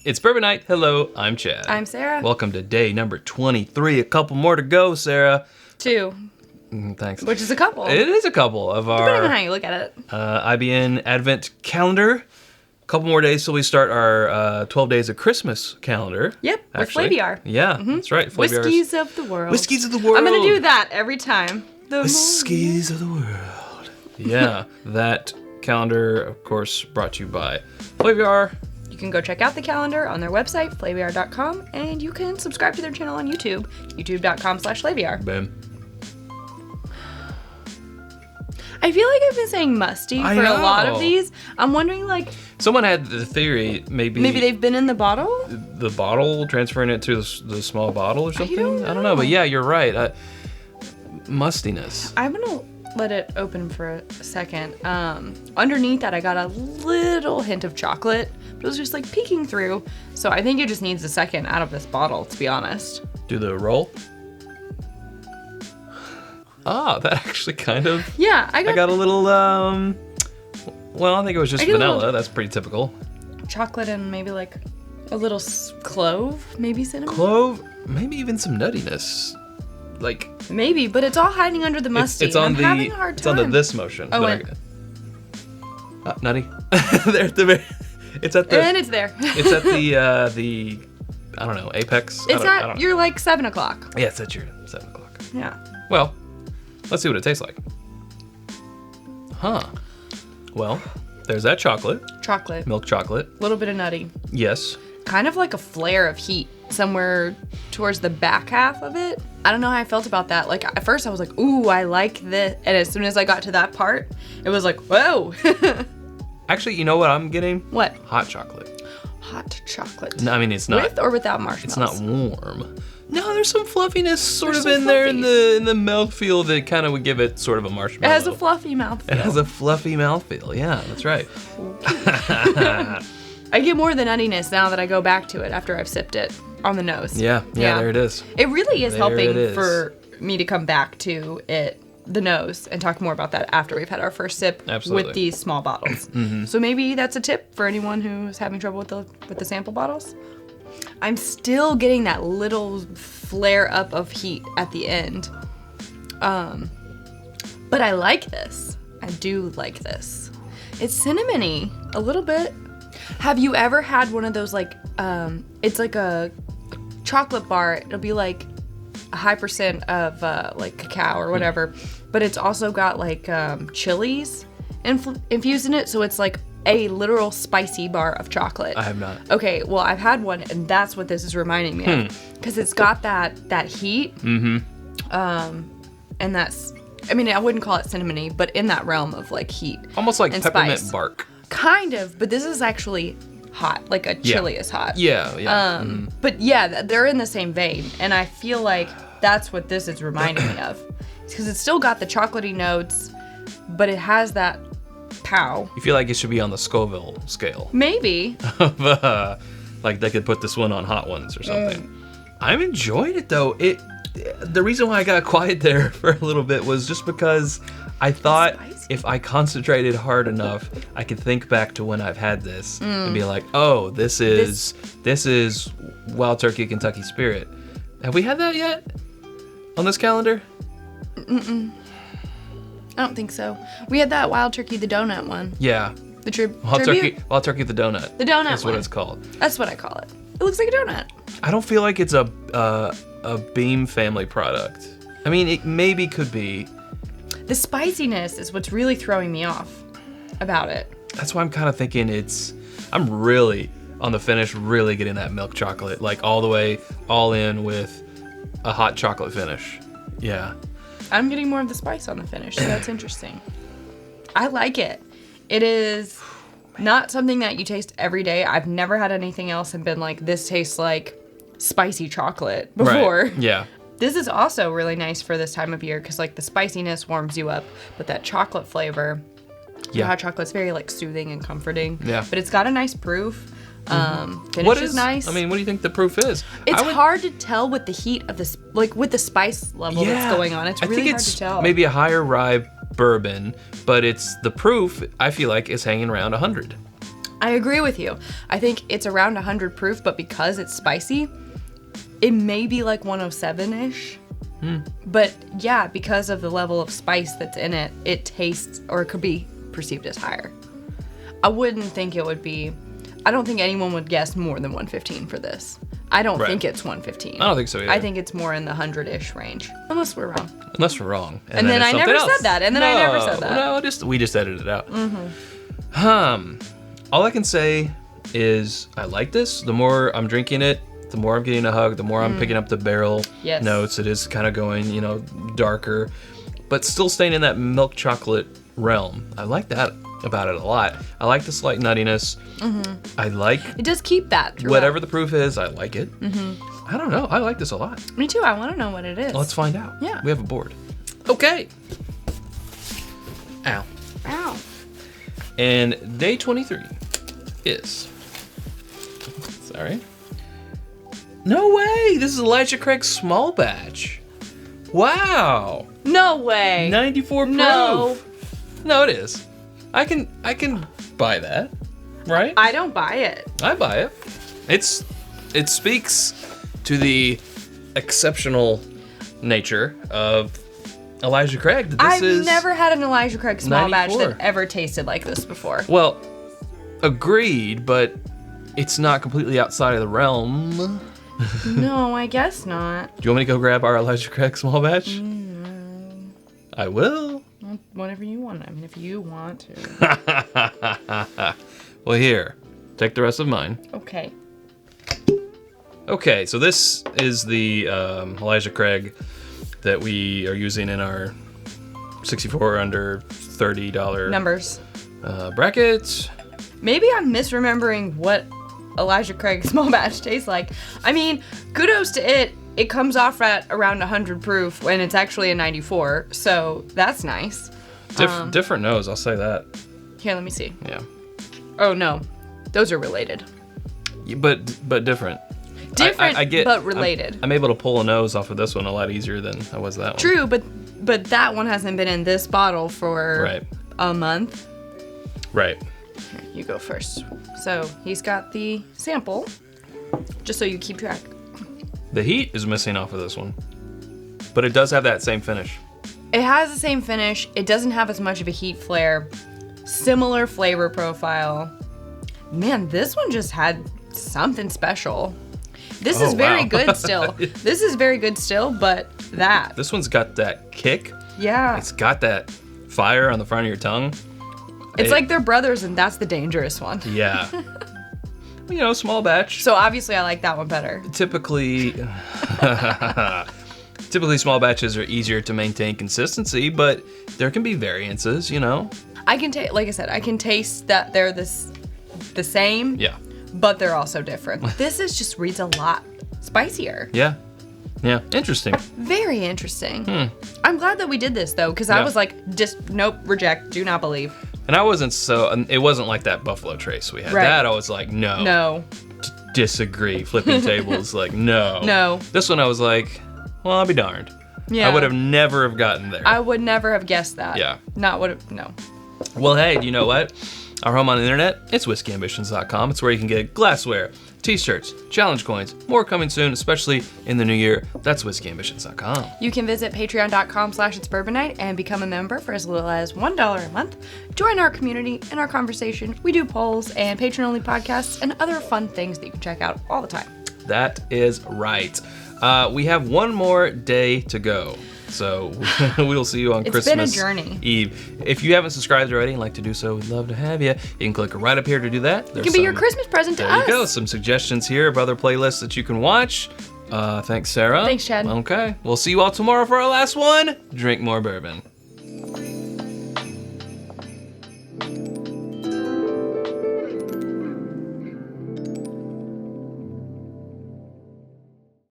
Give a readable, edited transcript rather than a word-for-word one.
It's Bourbon Night. Hello, I'm Chad. I'm Sarah. Welcome to day number 23. A couple more to go, Sarah. 2. Thanks. Which is a couple. It is a couple of our Depending on how you look at it. IBN Advent calendar. A couple more days till we start our 12 Days of Christmas calendar. Yep, actually. with Flaviar. Yeah, that's right. Flaviar's Whiskeys of the world. Whiskeys of the world. I'm going to do that every time. Whiskeys of the world. Yeah, that calendar, of course, brought to you by Flaviar. You can go check out the calendar on their website, flaviar.com, and you can subscribe to their channel on YouTube, youtube.com/flaviar. Boom. I feel like I've been saying musty for a lot of these. I'm wondering, like... Someone had the theory, maybe they've been in the bottle? The bottle, transferring it to the small bottle or something? I don't know, but yeah, you're right. Mustiness. I'm going to let it open for a second. Underneath that, I got a little hint of chocolate. But it was just like peeking through. So I think it just needs a second out of this bottle, to be honest. Do the roll. That actually kind of... Yeah, I got a little, well, I think it was just vanilla. That's pretty typical. Chocolate and maybe like a little clove, maybe cinnamon? Clove, maybe even some nuttiness. Like... Maybe, but it's all hiding under the musty. It's on having a hard time. It's on the this motion. Oh, nutty. There at the very... It's at the... And it's there. It's at the I don't know, apex. You're like 7 o'clock. Yeah, it's at your 7 o'clock. Yeah. Well, let's see what it tastes like. Huh. Well, there's that chocolate. Chocolate. Milk chocolate. A little bit of nutty. Yes. Kind of like a flare of heat somewhere towards the back half of it. I don't know how I felt about that. Like, at first I was like, ooh, I like this. And as soon as I got to that part, it was like, whoa. Actually, you know what I'm getting? What? Hot chocolate. Hot chocolate. No, I mean, it's not. With or without marshmallows? It's not warm. No, there's some fluffiness sort of in there in the mouthfeel that kind of would give it sort of a marshmallow. It has a fluffy mouthfeel. It has a fluffy mouthfeel. Yeah, that's right. I get more of the nuttiness now that I go back to it after I've sipped it on the nose. Yeah, there it is. It really is helping for me to come back to it, the nose, and talk more about that after we've had our first sip with these small bottles. Mm-hmm. So maybe that's a tip for anyone who's having trouble with the sample bottles. I'm still getting that little flare up of heat at the end. But I like this. I do like this. It's cinnamony, a little bit. Have you ever had one of those, like, it's like a chocolate bar. It'll be like a high percent of like cacao or whatever, but it's also got like chilies infused in it, so it's like a literal spicy bar of chocolate. I have not. Okay, well, I've had one, and that's what this is reminding me of, because it's got that heat. Mm-hmm. And that's, I mean, I wouldn't call it cinnamony, but in that realm of like heat. Almost like and peppermint spice. bark. Kind of, but this is actually hot, like a chili is hot. Yeah. But yeah, they're in the same vein, and I feel like that's what this is reminding me of. Because it's still got the chocolatey notes, but it has that pow. You feel like it should be on the Scoville scale. Maybe. Like they could put this one on hot ones or something. I'm enjoying it though. The reason why I got quiet there for a little bit was just because I thought if I concentrated hard enough, I could think back to when I've had this and be like, oh, this is Wild Turkey Kentucky Spirit. Have we had that yet on this calendar? I don't think so. We had that Wild Turkey the donut one. Yeah. The tribute. Wild Turkey the donut. The donut That's one. what it's called. That's what I call it. It looks like a donut. I don't feel like it's a Beam family product. I mean, it maybe could be. The spiciness is what's really throwing me off about it. That's why I'm kind of thinking I'm really, on the finish, really getting that milk chocolate, like all the way, all in with a hot chocolate finish. Yeah. I'm getting more of the spice on the finish, so that's interesting. I like it. It is not something that you taste every day. I've never had anything else and been like, this tastes like spicy chocolate before. Right. Yeah. This is also really nice for this time of year because like the spiciness warms you up, but that chocolate flavor, hot chocolate's very like soothing and comforting. Yeah. But it's got a nice proof. Finish is nice. I mean, what do you think the proof is? It's hard to tell with the heat of this, like with the spice level that's going on. It's really hard to tell. Maybe a higher rye bourbon, but it's the proof, I feel like, is hanging around 100. I agree with you. I think it's around 100 proof, but because it's spicy, it may be like 107-ish. But yeah, because of the level of spice that's in it, it tastes or it could be perceived as higher. I wouldn't think it would be. I don't think anyone would guess more than 115 for this. I don't think it's 115. I don't think so either. I think it's more in the 100-ish range, unless we're wrong. Unless we're wrong. And then I never said that. And then I never said that. No, we just edited it out. All I can say is I like this. The more I'm drinking it, the more I'm getting a hug, the more I'm picking up the barrel notes. It is kind of going, darker, but still staying in that milk chocolate realm. I like that about it a lot. I like the slight nuttiness. I like it. Does keep that throughout. Whatever the proof is, I like it. I don't know. I like this a lot. Me too. I want to know what it is. Let's find out. Yeah. We have a board. Okay. Ow. And day 23 is... Sorry. No way! This is Elijah Craig's small batch. Wow. No way. 94 proof. No, it is. I can buy that, right? I don't buy it. I buy it. It speaks to the exceptional nature of Elijah Craig. I've never had an Elijah Craig small 94. batch that ever tasted like this before. Well, agreed, but it's not completely outside of the realm. No, I guess not. Do you want me to go grab our Elijah Craig small batch? I will. Whatever you want. I mean, if you want to. Well, here. Take the rest of mine. Okay. Okay, so this is the Elijah Craig that we are using in our 64 under $30 numbers brackets. Maybe I'm misremembering what Elijah Craig small batch tastes like. I mean, kudos to it. It comes off at around 100 proof when it's actually a 94, so that's nice. Different nose, I'll say that. Here, let me see. Yeah. Oh no, those are related. But different. Different, I get, but related. I'm able to pull a nose off of this one a lot easier than I was that one. True, but that one hasn't been in this bottle for a month. Right. Here, you go first. So he's got the sample, just so you keep track. The heat is missing off of this one, but it does have that same finish. It has the same finish. It doesn't have as much of a heat flare. Similar flavor profile. Man, this one just had something special. This is very good still. This is very good still, but that. This one's got that kick. Yeah. It's got that fire on the front of your tongue. It's like they're brothers, and that's the dangerous one. Yeah. Small batch. So obviously I like that one better. Typically small batches are easier to maintain consistency, but there can be variances, I can taste, like I said, I can taste that they're the same. Yeah. But they're also different. This just reads a lot spicier. Yeah. Yeah. Interesting. Very interesting. I'm glad that we did this though, because I was like, nope, reject, do not believe. And I wasn't it wasn't like that Buffalo Trace we had. Right. That I was like, no. Disagree. Flipping tables, like, no. No. This one I was like, well, I'll be darned. Yeah. I would have never have gotten there. I would never have guessed that. Yeah. No. Well, hey, do you know what? Our home on the internet, it's whiskyambitions.com. It's where you can get glassware, t-shirts, challenge coins, more coming soon, especially in the new year. That's whiskyambitions.com. You can visit patreon.com/itsbourbonnight and become a member for as little as $1 a month. Join our community and our conversation. We do polls and patron-only podcasts and other fun things that you can check out all the time. That is right. We have one more day to go. So we'll see you on Christmas been a journey. Eve. If you haven't subscribed already and like to do so, we'd love to have you. You can click right up here to do that. It can be your Christmas present to us. There you go. Some suggestions here of other playlists that you can watch. Thanks, Sarah. Thanks, Chad. Okay. We'll see you all tomorrow for our last one. Drink more bourbon.